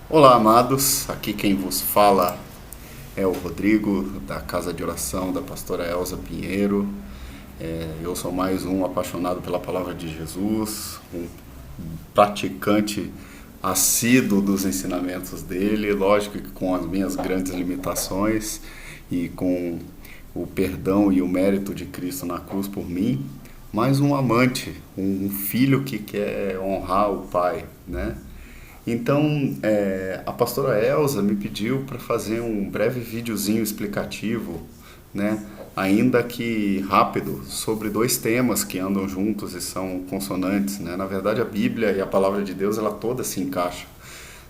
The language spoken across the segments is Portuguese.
Olá, amados. Aqui quem vos fala é o Rodrigo, da Casa de Oração da pastora Elza Pinheiro. Eu sou mais um apaixonado pela palavra de Jesus, um praticante assíduo dos ensinamentos dele, lógico que com as minhas grandes limitações e com o perdão e o mérito de Cristo na cruz por mim, mais um amante, um filho que quer honrar o pai, né? Então, a pastora Elza me pediu para fazer um breve videozinho explicativo, né, ainda que rápido, sobre dois temas que andam juntos e são consonantes, né? Na verdade, a Bíblia e a palavra de Deus, ela toda se encaixa,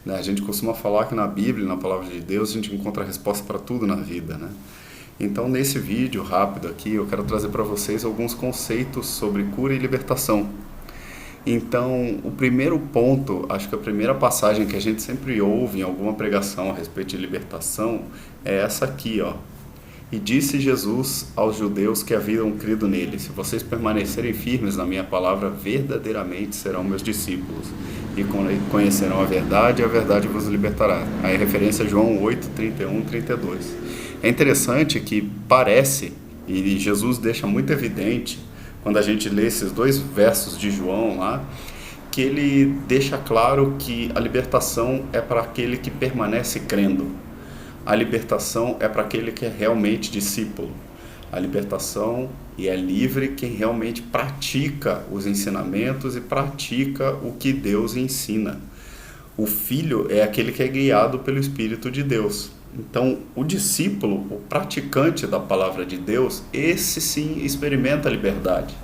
né? A gente costuma falar que na Bíblia, na palavra de Deus, a gente encontra a resposta para tudo na vida, né? Então, nesse vídeo rápido aqui, eu quero trazer para vocês alguns conceitos sobre cura e libertação. Então, o primeiro ponto, acho que a primeira passagem que a gente sempre ouve em alguma pregação a respeito de libertação é essa aqui, ó. E disse Jesus aos judeus que haviam crido nele: se vocês permanecerem firmes na minha palavra, verdadeiramente serão meus discípulos e conhecerão a verdade vos libertará. Aí referência a João 8, 31, 32. É interessante que parece, e Jesus deixa muito evidente, quando a gente lê esses dois versos de João lá, que ele deixa claro que a libertação é para aquele que permanece crendo. A libertação é para aquele que é realmente discípulo. A libertação e é livre quem realmente pratica os ensinamentos e pratica o que Deus ensina. O filho é aquele que é guiado pelo Espírito de Deus. Então, o discípulo, o praticante da palavra de Deus, esse sim experimenta a liberdade.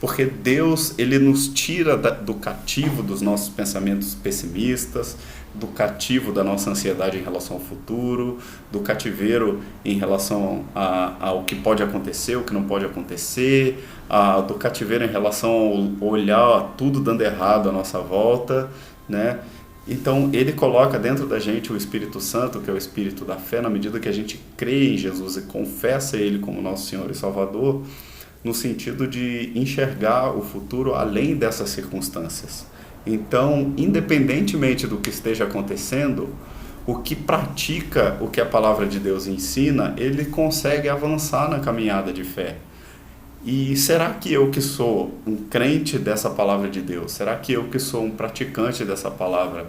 Porque Deus, ele nos tira do cativo dos nossos pensamentos pessimistas, do cativo da nossa ansiedade em relação ao futuro, do cativeiro em relação ao que pode acontecer, o que não pode acontecer, do cativeiro em relação ao olhar tudo dando errado à nossa volta, né? Então, ele coloca dentro da gente o Espírito Santo, que é o Espírito da fé, na medida que a gente crê em Jesus e confessa Ele como nosso Senhor e Salvador, no sentido de enxergar o futuro além dessas circunstâncias. Então, independentemente do que esteja acontecendo, o que pratica o que a palavra de Deus ensina, ele consegue avançar na caminhada de fé. E será que eu que sou um crente dessa palavra de Deus, será que eu que sou um praticante dessa palavra,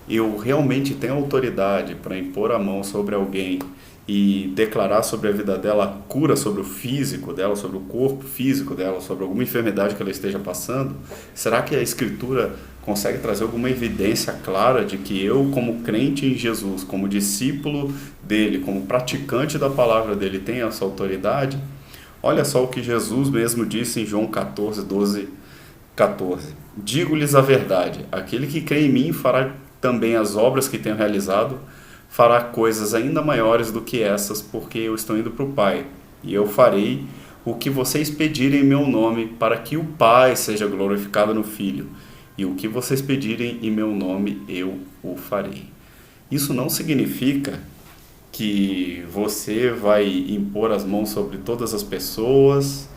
eu realmente tenho autoridade para impor a mão sobre alguém e declarar sobre a vida dela cura sobre o físico dela, sobre o corpo físico dela, sobre alguma enfermidade que ela esteja passando? Será que a Escritura consegue trazer alguma evidência clara de que eu, como crente em Jesus, como discípulo dele, como praticante da palavra dele, tenho essa autoridade? Olha só o que Jesus mesmo disse em João 14, 12, 14. Digo-lhes a verdade, aquele que crê em mim fará também as obras que tenho realizado, fará coisas ainda maiores do que essas, porque eu estou indo para o Pai, e eu farei o que vocês pedirem em meu nome, para que o Pai seja glorificado no Filho, e o que vocês pedirem em meu nome, eu o farei. Isso não significa que você vai impor as mãos sobre todas as pessoas,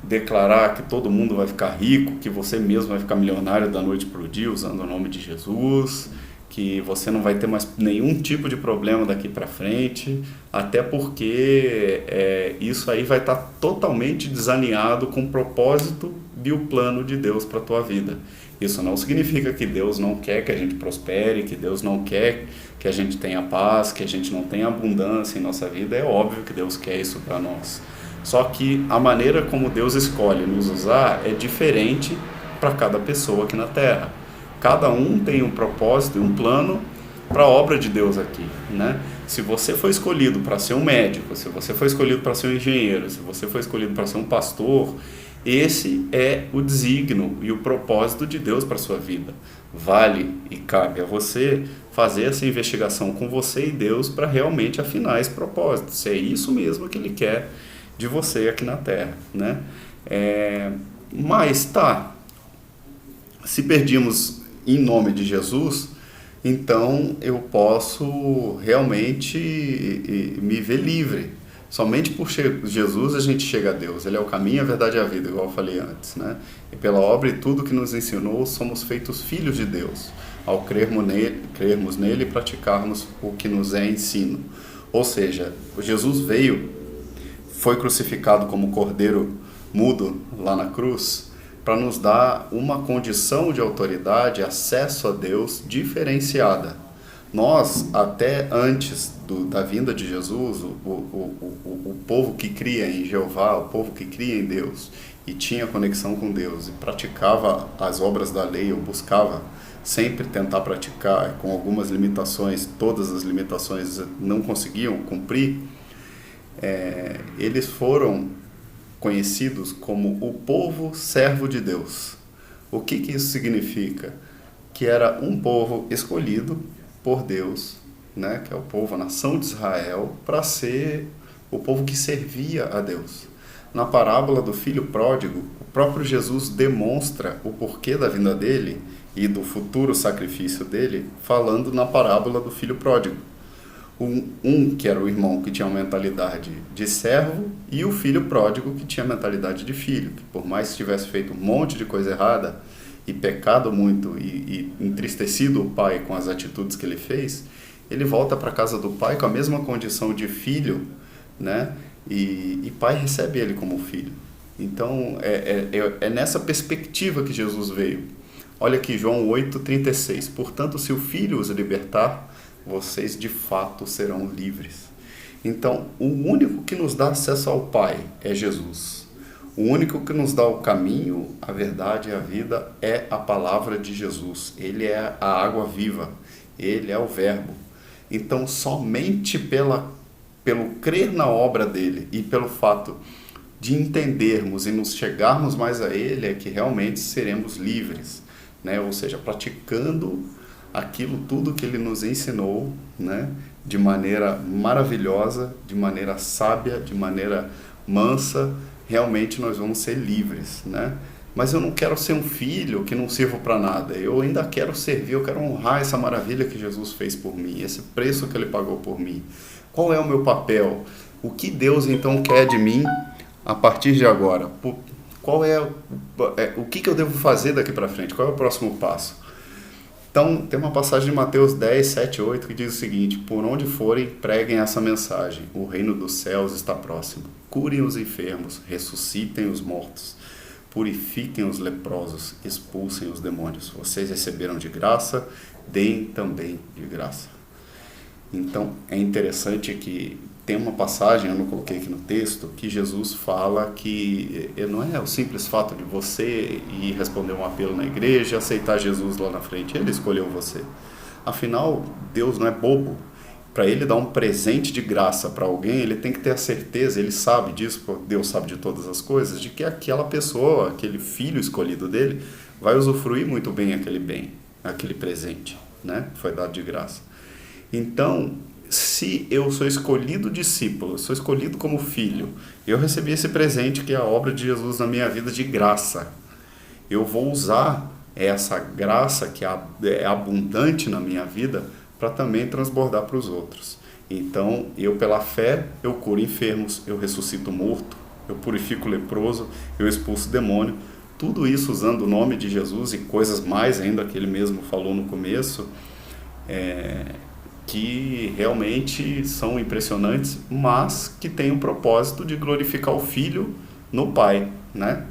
declarar que todo mundo vai ficar rico, que você mesmo vai ficar milionário da noite para o dia usando o nome de Jesus, que você não vai ter mais nenhum tipo de problema daqui para frente, até porque isso aí vai estar totalmente desalinhado com o propósito e o plano de Deus para a tua vida. Isso não significa que Deus não quer que a gente prospere, que Deus não quer que a gente tenha paz, que a gente não tenha abundância em nossa vida. É óbvio que Deus quer isso para nós. Só que a maneira como Deus escolhe nos usar é diferente para cada pessoa aqui na Terra. Cada um tem um propósito e um plano para a obra de Deus aqui, né? Se você foi escolhido para ser um médico, se você foi escolhido para ser um engenheiro, se você foi escolhido para ser um pastor, esse é o desígnio e o propósito de Deus para a sua vida. Vale e cabe a você fazer essa investigação com você e Deus para realmente afinar esse propósito, se é isso mesmo que Ele quer de você aqui na Terra, né? Mas tá, se perdimos em nome de Jesus, então eu posso realmente me ver livre. Somente por Jesus a gente chega a Deus. Ele é o caminho, a verdade e a vida, igual eu falei antes, né? E pela obra e tudo que nos ensinou, somos feitos filhos de Deus. ao crermos nele e praticarmos o que nos é ensino. Ou seja, Jesus veio, foi crucificado como cordeiro mudo lá na cruz, para nos dar uma condição de autoridade, acesso a Deus diferenciada. Nós, até antes da vinda de Jesus, o povo que cria em Jeová, o povo que cria em Deus e tinha conexão com Deus e praticava as obras da lei, ou buscava sempre tentar praticar, com algumas limitações, todas as limitações não conseguiam cumprir, eles foram conhecidos como o povo servo de Deus. O que isso significa? Que era um povo escolhido por Deus, né, que é o povo, a nação de Israel, para ser o povo que servia a Deus. Na parábola do filho pródigo, o próprio Jesus demonstra o porquê da vinda dele e do futuro sacrifício dele, falando na parábola do filho pródigo. Que era o irmão que tinha uma mentalidade de servo, e o filho pródigo que tinha a mentalidade de filho, que por mais que tivesse feito um monte de coisa errada e pecado muito e entristecido o pai com as atitudes que ele fez, ele volta para a casa do pai com a mesma condição de filho, né? E pai recebe ele como filho. Então é nessa perspectiva que Jesus veio. Olha aqui, João 8,36. Portanto, se o filho os libertar, vocês de fato serão livres. Então, o único que nos dá acesso ao Pai é Jesus. O único que nos dá o caminho, a verdade e a vida é a palavra de Jesus. Ele é a água viva, ele é o verbo. Então, somente pelo crer na obra dele e pelo fato de entendermos e nos chegarmos mais a ele é que realmente seremos livres, né? Ou seja, praticando aquilo tudo que ele nos ensinou, né, de maneira maravilhosa, de maneira sábia, de maneira mansa, realmente nós vamos ser livres, né? Mas eu não quero ser um filho que não sirvo para nada, eu ainda quero servir, eu quero honrar essa maravilha que Jesus fez por mim, esse preço que ele pagou por mim. Qual é o meu papel? O que Deus então quer de mim a partir de agora? Qual o que eu devo fazer daqui para frente? Qual é o próximo passo? Então, tem uma passagem de Mateus 10, 7, 8 que diz o seguinte: por onde forem, preguem essa mensagem. O reino dos céus está próximo. Curem os enfermos, ressuscitem os mortos, purifiquem os leprosos, expulsem os demônios. Vocês receberam de graça, deem também de graça. Então, é interessante que tem uma passagem, eu não coloquei aqui no texto, que Jesus fala que não é o simples fato de você ir responder um apelo na igreja, aceitar Jesus lá na frente, ele escolheu você. Afinal, Deus não é bobo. Para ele dar um presente de graça para alguém, ele tem que ter a certeza, ele sabe disso, Deus sabe de todas as coisas, de que aquela pessoa, aquele filho escolhido dele, vai usufruir muito bem aquele presente, né, que foi dado de graça. Então, se eu sou escolhido discípulo, sou escolhido como filho, eu recebi esse presente que é a obra de Jesus na minha vida de graça. Eu vou usar essa graça que é abundante na minha vida para também transbordar para os outros. Então, eu pela fé, eu curo enfermos, eu ressuscito morto, eu purifico leproso, eu expulso demônio. Tudo isso usando o nome de Jesus e coisas mais ainda que ele mesmo falou no começo, que realmente são impressionantes, mas que têm o propósito de glorificar o Filho no Pai, né?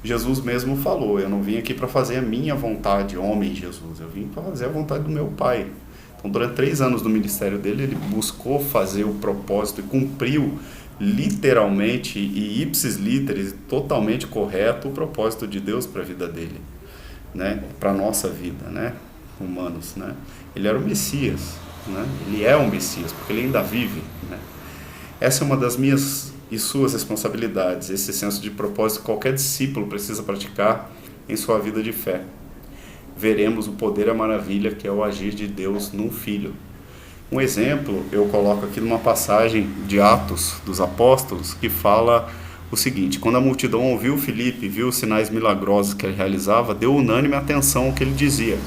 Jesus mesmo falou: eu não vim aqui para fazer a minha vontade, homem Jesus, eu vim para fazer a vontade do meu Pai. Então, durante 3 anos do ministério dele, ele buscou fazer o propósito e cumpriu literalmente e ipsis literis, totalmente correto, o propósito de Deus para a vida dele, né? Para a nossa vida, né? Humanos, né? Ele era o Messias, né? Ele é o Messias, porque ele ainda vive, né? Essa é uma das minhas e suas responsabilidades, esse senso de propósito que qualquer discípulo precisa praticar em sua vida de fé. Veremos o poder e a maravilha que é o agir de Deus num filho. Um exemplo eu coloco aqui numa passagem de Atos dos Apóstolos, que fala o seguinte: quando a multidão ouviu Filipe, viu os sinais milagrosos que ele realizava, deu unânime atenção ao que ele dizia.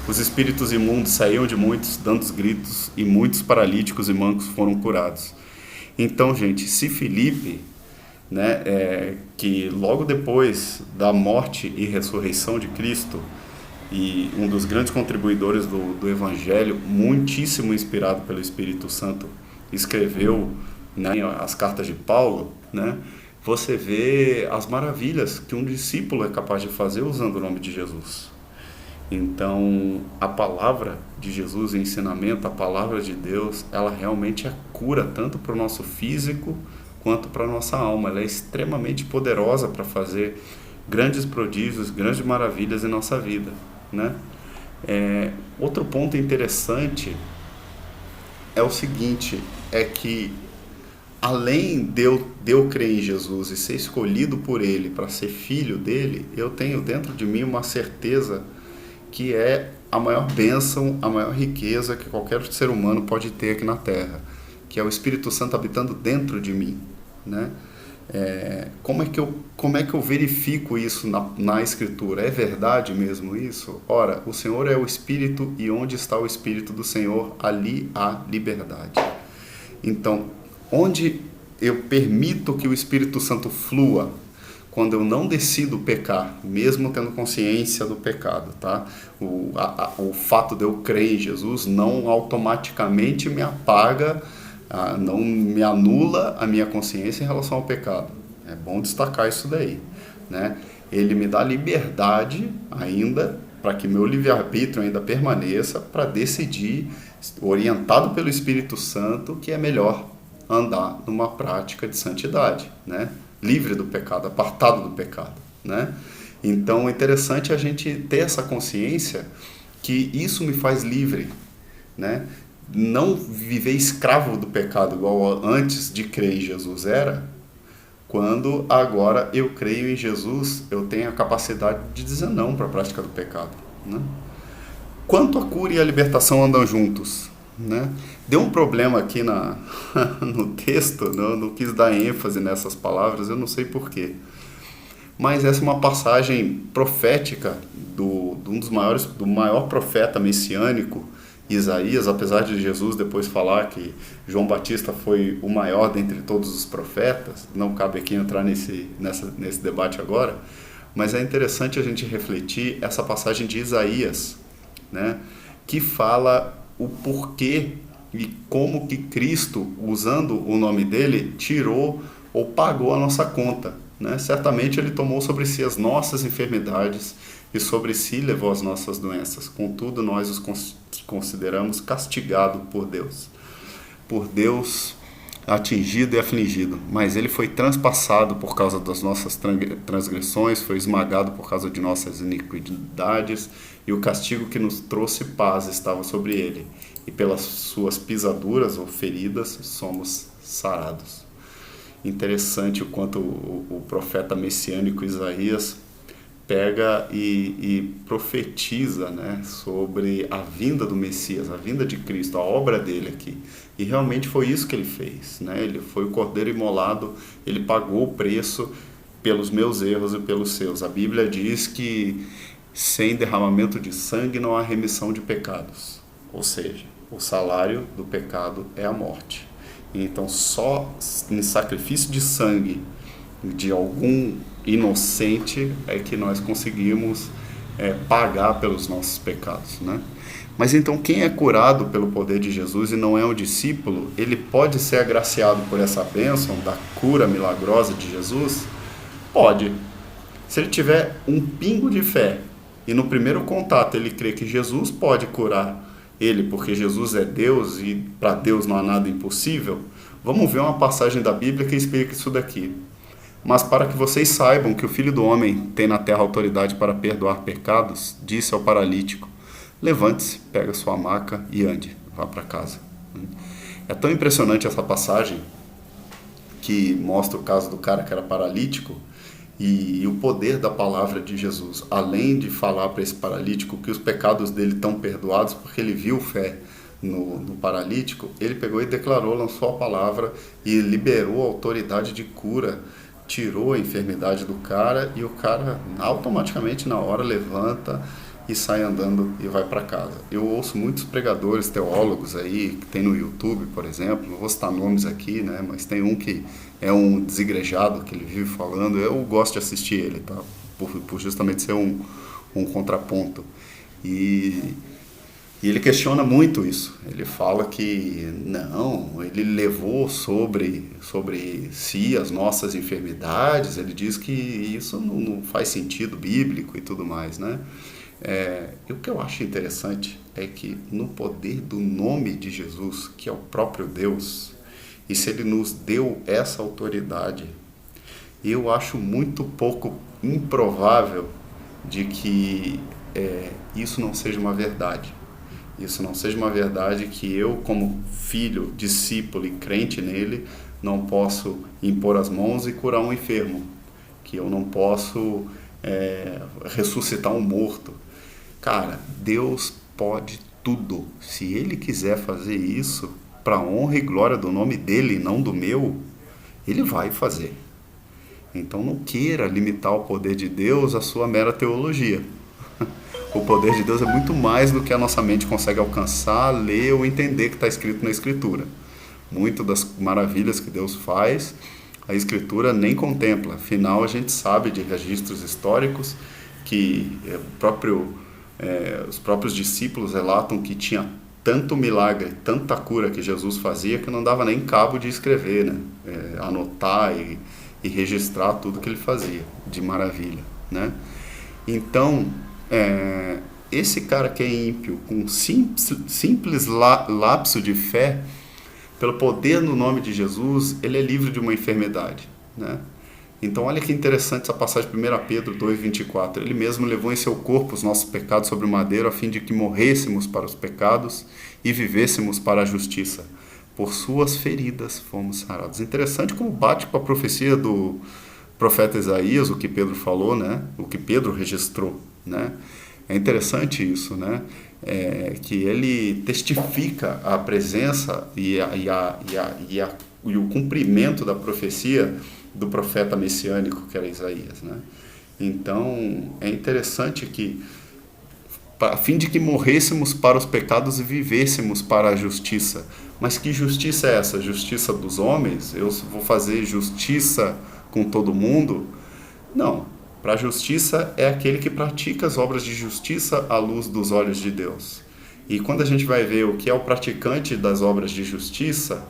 Os espíritos imundos saíam de muitos, dando os gritos, e muitos paralíticos e mancos foram curados. Então, gente, se Filipe, né, que logo depois da morte e ressurreição de Cristo, e um dos grandes contribuidores do Evangelho, muitíssimo inspirado pelo Espírito Santo, escreveu, né, as cartas de Paulo, né, você vê as maravilhas que um discípulo é capaz de fazer usando o nome de Jesus. Então, a palavra de Jesus, o ensinamento, a palavra de Deus, ela realmente é cura tanto para o nosso físico quanto para a nossa alma. Ela é extremamente poderosa para fazer grandes prodígios, grandes maravilhas em nossa vida, né? Outro ponto interessante é o seguinte, é que além de eu crer em Jesus e ser escolhido por Ele para ser filho dele, eu tenho dentro de mim uma certeza que é a maior bênção, a maior riqueza que qualquer ser humano pode ter aqui na Terra, que é o Espírito Santo habitando dentro de mim, né? Como é que eu verifico isso na Escritura? É verdade mesmo isso? Ora, o Senhor é o Espírito e onde está o Espírito do Senhor, ali há liberdade. Então, onde eu permito que o Espírito Santo flua, quando eu não decido pecar, mesmo tendo consciência do pecado, tá? O fato de eu crer em Jesus não automaticamente me apaga, não me anula a minha consciência em relação ao pecado. É bom destacar isso daí, né? Ele me dá liberdade ainda, para que meu livre-arbítrio ainda permaneça, para decidir, orientado pelo Espírito Santo, que é melhor andar numa prática de santidade, né? Livre do pecado, apartado do pecado, né? Então é interessante a gente ter essa consciência que isso me faz livre, né? Não viver escravo do pecado igual antes de crer em Jesus era, quando agora eu creio em Jesus, eu tenho a capacidade de dizer não para a prática do pecado, né? Quanto a cura e a libertação andam juntos, né? Deu um problema aqui no texto, não quis dar ênfase nessas palavras, eu não sei porquê. Mas essa é uma passagem profética do maior profeta messiânico, Isaías, apesar de Jesus depois falar que João Batista foi o maior dentre todos os profetas, não cabe aqui entrar nesse debate agora, mas é interessante a gente refletir essa passagem de Isaías, né, que fala o porquê e como que Cristo, usando o nome dele, tirou ou pagou a nossa conta, né? Certamente ele tomou sobre si as nossas enfermidades e sobre si levou as nossas doenças. Contudo, nós os consideramos castigado por Deus atingido e afligido, mas ele foi transpassado por causa das nossas transgressões, foi esmagado por causa de nossas iniquidades, e o castigo que nos trouxe paz estava sobre ele, e pelas suas pisaduras ou feridas somos sarados. Interessante o quanto o profeta messiânico Isaías pega e profetiza, né, sobre a vinda do Messias, a vinda de Cristo, a obra dele aqui. E realmente foi isso que ele fez, né? Ele foi o cordeiro imolado, ele pagou o preço pelos meus erros e pelos seus. A Bíblia diz que sem derramamento de sangue não há remissão de pecados. Ou seja, o salário do pecado é a morte. Então só em sacrifício de sangue de algum inocente é que nós conseguimos pagar pelos nossos pecados, né? Mas então quem é curado pelo poder de Jesus e não é um discípulo, ele pode ser agraciado por essa bênção da cura milagrosa de Jesus? Pode. Se ele tiver um pingo de fé e no primeiro contato ele crê que Jesus pode curar ele, porque Jesus é Deus e para Deus não há nada impossível, vamos ver uma passagem da Bíblia que explica isso daqui. Mas para que vocês saibam que o Filho do Homem tem na terra autoridade para perdoar pecados, disse ao paralítico: levante-se, pega sua maca e ande, vá para casa. É tão impressionante essa passagem que mostra o caso do cara que era paralítico e o poder da palavra de Jesus, além de falar para esse paralítico que os pecados dele estão perdoados porque ele viu fé no paralítico, ele pegou e declarou, lançou a palavra e liberou a autoridade de cura, tirou a enfermidade do cara e o cara automaticamente na hora levanta e sai andando e vai para casa. Eu ouço muitos pregadores, teólogos aí, que tem no YouTube, por exemplo, não vou citar nomes aqui, né, mas tem um que é um desigrejado, que ele vive falando, eu gosto de assistir ele, tá? Por justamente ser um contraponto. E ele questiona muito isso. Ele fala que não, ele levou sobre si as nossas enfermidades. Ele diz que isso não faz sentido bíblico e tudo mais, né? E o que eu acho interessante é que no poder do nome de Jesus, que é o próprio Deus, e se ele nos deu essa autoridade, eu acho muito pouco improvável de que isso não seja uma verdade. Isso não seja uma verdade que eu, como filho, discípulo e crente nele, não posso impor as mãos e curar um enfermo, que eu não posso ressuscitar um morto. Cara, Deus pode tudo. Se ele quiser fazer isso para a honra e glória do nome dele e não do meu, ele vai fazer. Então não queira limitar o poder de Deus à sua mera teologia. O poder de Deus é muito mais do que a nossa mente consegue alcançar, ler ou entender que está escrito na Escritura. Muito das maravilhas que Deus faz, a Escritura nem contempla. Afinal, a gente sabe de registros históricos que os próprios discípulos relatam que tinha tanto milagre, tanta cura que Jesus fazia que não dava nem cabo de escrever, né? Anotar e registrar tudo que ele fazia de maravilha, né? Então, esse cara que é ímpio, com um simples lapso de fé, pelo poder no nome de Jesus, ele é livre de uma enfermidade, né? Então olha que interessante essa passagem de 1 Pedro 2,24. Ele mesmo levou em seu corpo os nossos pecados sobre o madeiro, a fim de que morrêssemos para os pecados e vivêssemos para a justiça. Por suas feridas fomos sarados. Interessante como bate com a profecia do profeta Isaías, o que Pedro falou, né? O que Pedro registrou, né? É interessante isso, né? Que ele testifica a presença e o cumprimento da profecia do profeta messiânico que era Isaías, né? Então é interessante que, a fim de que morrêssemos para os pecados e vivêssemos para a justiça. Mas que justiça é essa? Justiça dos homens? Eu vou fazer justiça com todo mundo? Não. Para a justiça é aquele que pratica as obras de justiça à luz dos olhos de Deus. E quando a gente vai ver o que é o praticante das obras de justiça,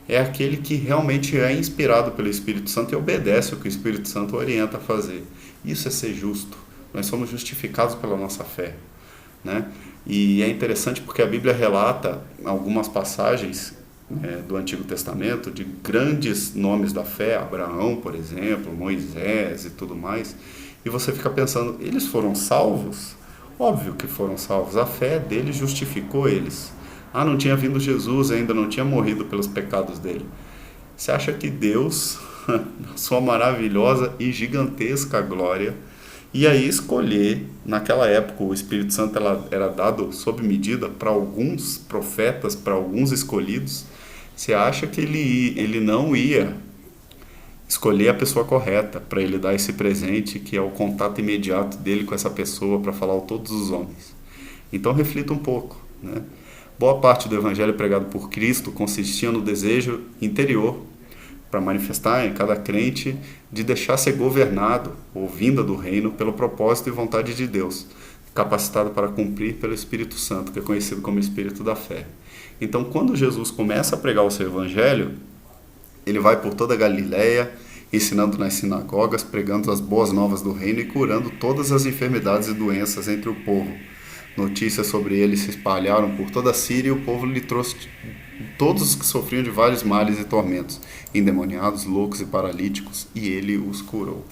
é aquele que realmente é inspirado pelo Espírito Santo e obedece o que o Espírito Santo orienta a fazer. Isso é ser justo. Nós somos justificados pela nossa fé, né? E é interessante porque a Bíblia relata algumas passagens do Antigo Testamento de grandes nomes da fé, Abraão, por exemplo, Moisés e tudo mais, e você fica pensando, eles foram salvos? Óbvio que foram salvos, a fé deles justificou eles. Não tinha vindo Jesus, ainda não tinha morrido pelos pecados dele. Você acha que Deus, na sua maravilhosa e gigantesca glória, ia escolher, naquela época o Espírito Santo era dado sob medida para alguns profetas, para alguns escolhidos? Você acha que ele não ia escolher a pessoa correta para ele dar esse presente, que é o contato imediato dele com essa pessoa para falar a todos os homens? Então reflita um pouco, né? Boa parte do evangelho pregado por Cristo consistia no desejo interior para manifestar em cada crente de deixar ser governado ou vinda do reino pelo propósito e vontade de Deus, capacitado para cumprir pelo Espírito Santo, que é conhecido como Espírito da fé. Então, quando Jesus começa a pregar o seu evangelho, ele vai por toda a Galileia, ensinando nas sinagogas, pregando as boas novas do reino e curando todas as enfermidades e doenças entre o povo. Notícias sobre ele se espalharam por toda a Síria e o povo lhe trouxe todos os que sofriam de vários males e tormentos, endemoniados, loucos e paralíticos, e ele os curou.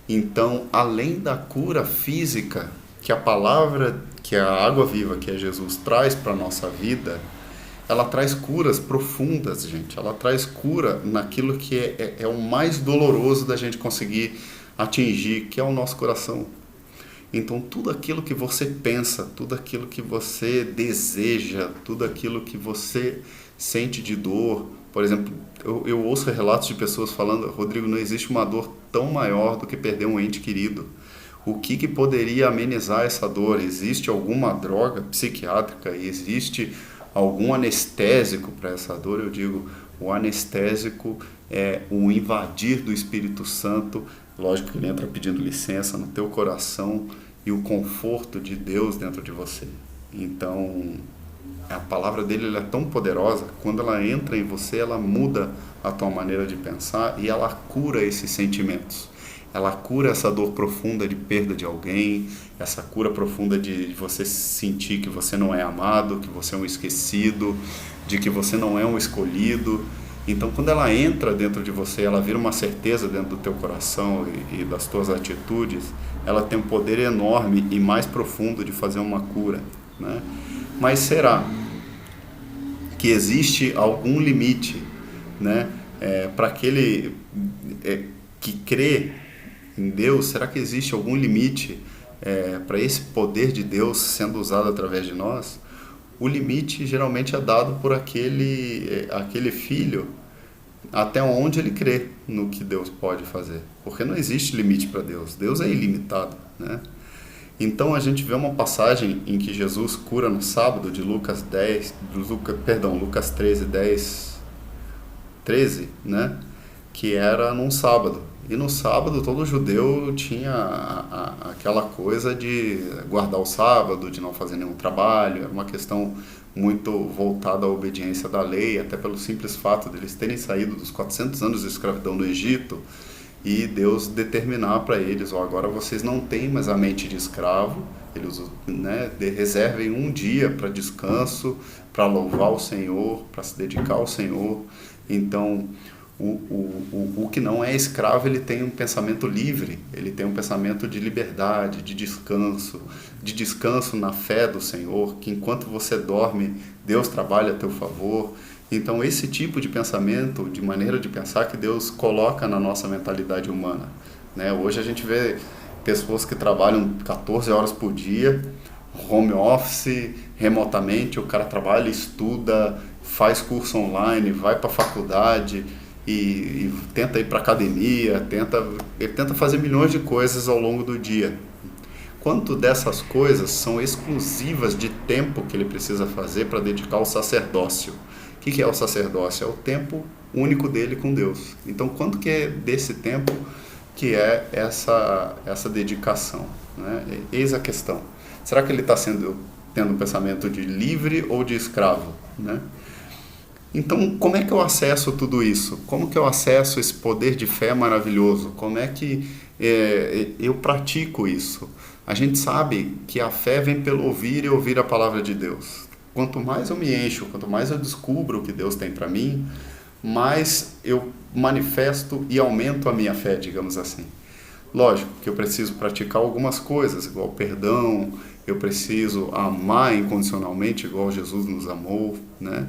Então, além da cura física que a palavra, que a água viva, que é Jesus, traz para a nossa vida, ela traz curas profundas, gente. Ela traz cura naquilo que é o mais doloroso da gente conseguir atingir, que é o nosso coração. Então, tudo aquilo que você pensa, tudo aquilo que você deseja, tudo aquilo que você sente de dor. Por exemplo, eu ouço relatos de pessoas falando, Rodrigo, não existe uma dor tão maior do que perder um ente querido. O que poderia amenizar essa dor? Existe alguma droga psiquiátrica? Existe algum anestésico para essa dor? Eu digo, o anestésico é o invadir do Espírito Santo. Lógico que ele entra pedindo licença no teu coração e o conforto de Deus dentro de você. Então, a palavra dele ela é tão poderosa, quando ela entra em você, ela muda a tua maneira de pensar e ela cura esses sentimentos. Ela cura essa dor profunda de perda de alguém, essa cura profunda de você sentir que você não é amado, que você é um esquecido, de que você não é um escolhido. Então, quando ela entra dentro de você, ela vira uma certeza dentro do teu coração e das tuas atitudes, ela tem um poder enorme e mais profundo de fazer uma cura, né? Mas será que existe algum limite, né, para aquele que crê em Deus? Será que existe algum limite para esse poder de Deus sendo usado através de nós? O limite geralmente é dado por aquele filho até onde ele crê no que Deus pode fazer. Porque não existe limite para Deus. Deus é ilimitado, né? Então a gente vê uma passagem em que Jesus cura no sábado de Lucas 13, 13, né? Que era num sábado. E no sábado todo judeu tinha aquela coisa de guardar o sábado, de não fazer nenhum trabalho. Era uma questão muito voltada à obediência da lei, até pelo simples fato de eles terem saído dos 400 anos de escravidão do Egito e Deus determinar para eles: agora vocês não têm mais a mente de escravo, eles, né, reservem um dia para descanso, para louvar o Senhor, para se dedicar ao Senhor. Então, o que não é escravo, ele tem um pensamento livre, ele tem um pensamento de liberdade, de descanso na fé do Senhor, que enquanto você dorme, Deus trabalha a teu favor. Então, esse tipo de pensamento, de maneira de pensar que Deus coloca na nossa mentalidade humana, né? Hoje a gente vê pessoas que trabalham 14 horas por dia, home office, remotamente, o cara trabalha, estuda, faz curso online, vai para a faculdade e tenta ir para academia, ele tenta fazer milhões de coisas ao longo do dia. Quanto dessas coisas são exclusivas de tempo que ele precisa fazer para dedicar ao sacerdócio? O que é o sacerdócio? É o tempo único dele com Deus. Então, quanto que é desse tempo que é essa dedicação, né? Eis a questão. Será que ele está tendo um pensamento de livre ou de escravo, né? Então, como é que eu acesso tudo isso? Como que eu acesso esse poder de fé maravilhoso? Como é que eu pratico isso? A gente sabe que a fé vem pelo ouvir e ouvir a palavra de Deus. Quanto mais eu me encho, quanto mais eu descubro o que Deus tem para mim, mais eu manifesto e aumento a minha fé, digamos assim. Lógico que eu preciso praticar algumas coisas, igual perdão, eu preciso amar incondicionalmente, igual Jesus nos amou, né?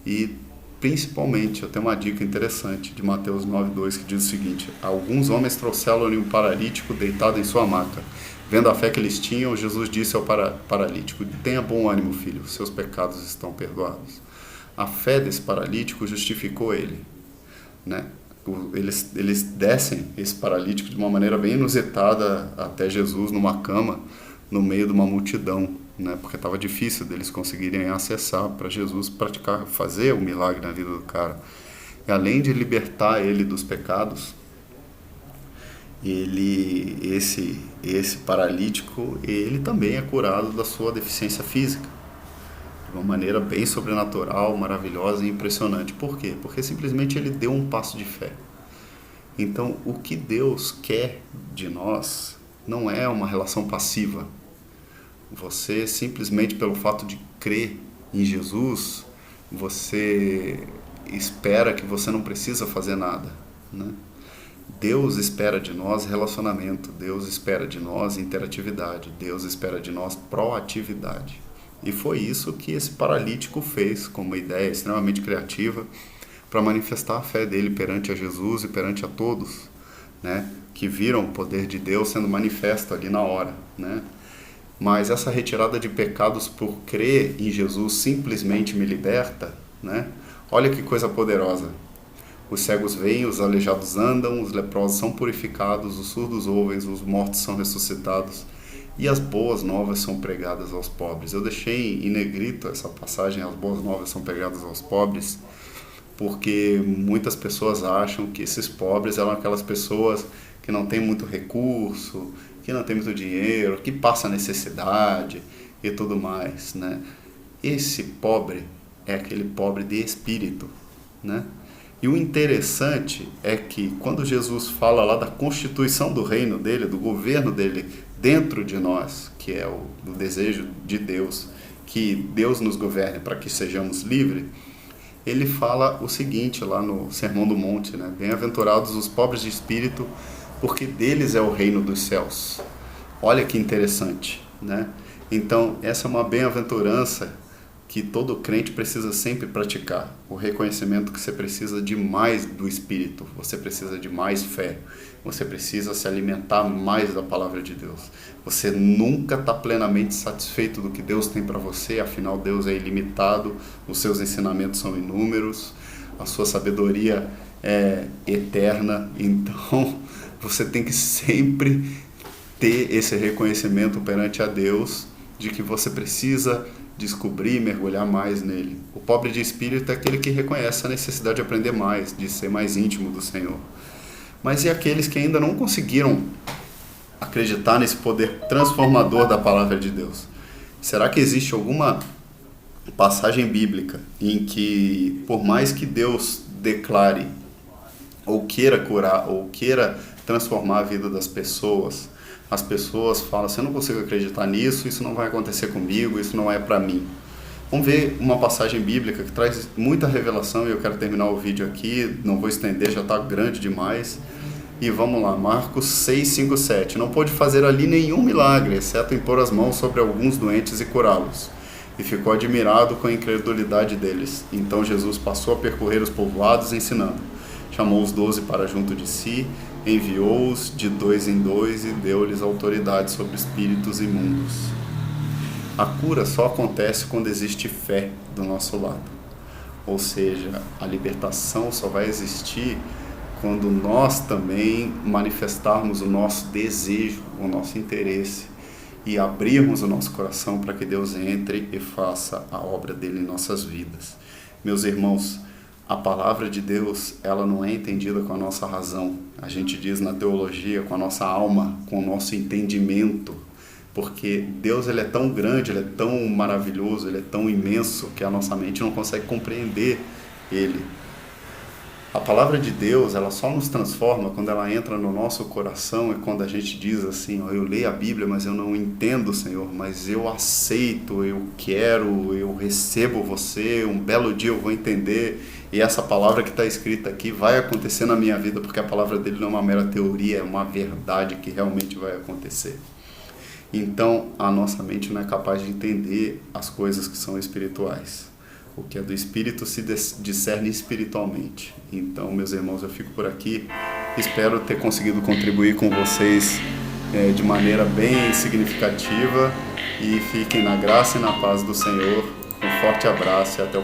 E principalmente, eu tenho uma dica interessante de Mateus 9:2 que diz o seguinte: alguns homens trouxeram-lhe um paralítico deitado em sua maca. Vendo a fé que eles tinham, Jesus disse ao paralítico: tenha bom ânimo, filho, seus pecados estão perdoados. A fé desse paralítico justificou ele, né? Eles descem esse paralítico de uma maneira bem inusitada até Jesus numa cama, no meio de uma multidão, né? Porque estava difícil deles conseguirem acessar para Jesus fazer o milagre na vida do cara. E além de libertar ele dos pecados, esse paralítico, ele também é curado da sua deficiência física, de uma maneira bem sobrenatural, maravilhosa e impressionante. Por quê? Porque simplesmente ele deu um passo de fé. Então, o que Deus quer de nós não é uma relação passiva. Você, simplesmente pelo fato de crer em Jesus, você espera que você não precisa fazer nada, né? Deus espera de nós relacionamento, Deus espera de nós interatividade, Deus espera de nós proatividade. E foi isso que esse paralítico fez, com uma ideia extremamente criativa, para manifestar a fé dele perante a Jesus e perante a todos, né, que viram o poder de Deus sendo manifesto ali na hora, né? Mas essa retirada de pecados por crer em Jesus simplesmente me liberta, né? Olha que coisa poderosa. Os cegos veem, os aleijados andam, os leprosos são purificados, os surdos ouvem, os mortos são ressuscitados e as boas novas são pregadas aos pobres. Eu deixei em negrito essa passagem, as boas novas são pregadas aos pobres, porque muitas pessoas acham que esses pobres eram aquelas pessoas que não têm muito recurso, que não tem muito dinheiro, que passa necessidade e tudo mais, né? Esse pobre é aquele pobre de espírito, né? E o interessante é que quando Jesus fala lá da constituição do reino dele, do governo dele dentro de nós, que é o desejo de Deus, que Deus nos governe para que sejamos livres, ele fala o seguinte lá no Sermão do Monte, né? Bem-aventurados os pobres de espírito, porque deles é o reino dos céus. Olha que interessante, né? Então, essa é uma bem-aventurança que todo crente precisa sempre praticar. O reconhecimento que você precisa de mais do Espírito, você precisa de mais fé, você precisa se alimentar mais da palavra de Deus. Você nunca está plenamente satisfeito do que Deus tem para você, afinal Deus é ilimitado, os seus ensinamentos são inúmeros, a sua sabedoria é eterna, então você tem que sempre ter esse reconhecimento perante a Deus de que você precisa descobrir, mergulhar mais nele. O pobre de espírito é aquele que reconhece a necessidade de aprender mais, de ser mais íntimo do Senhor. Mas e aqueles que ainda não conseguiram acreditar nesse poder transformador da palavra de Deus? Será que existe alguma passagem bíblica em que, por mais que Deus declare ou queira curar ou queira transformar a vida das pessoas, as pessoas falam assim: eu não consigo acreditar nisso, isso não vai acontecer comigo, isso não é para mim? Vamos ver uma passagem bíblica que traz muita revelação, e eu quero terminar o vídeo aqui, não vou estender, já está grande demais. E vamos lá, Marcos 6, 5, 7. Não pôde fazer ali nenhum milagre, exceto impor as mãos sobre alguns doentes e curá-los. E ficou admirado com a incredulidade deles. Então Jesus passou a percorrer os povoados ensinando. Chamou os 12 para junto de si, enviou-os de 2 em 2 e deu-lhes autoridade sobre espíritos imundos. A cura só acontece quando existe fé do nosso lado. Ou seja, a libertação só vai existir quando nós também manifestarmos o nosso desejo, o nosso interesse e abrirmos o nosso coração para que Deus entre e faça a obra dele em nossas vidas. Meus irmãos, a palavra de Deus, ela não é entendida com a nossa razão. A gente diz na teologia, com a nossa alma, com o nosso entendimento, porque Deus, ele é tão grande, ele é tão maravilhoso, ele é tão imenso que a nossa mente não consegue compreender ele. A palavra de Deus, ela só nos transforma quando ela entra no nosso coração e quando a gente diz assim: ó, eu leio a Bíblia, mas eu não entendo, Senhor, mas eu aceito, eu quero, eu recebo você, um belo dia eu vou entender, e essa palavra que está escrita aqui vai acontecer na minha vida, porque a palavra dele não é uma mera teoria, é uma verdade que realmente vai acontecer. Então, a nossa mente não é capaz de entender as coisas que são espirituais. O que é do Espírito se discerne espiritualmente. Então, meus irmãos, eu fico por aqui. Espero ter conseguido contribuir com vocês de maneira bem significativa. E fiquem na graça e na paz do Senhor. Um forte abraço e até o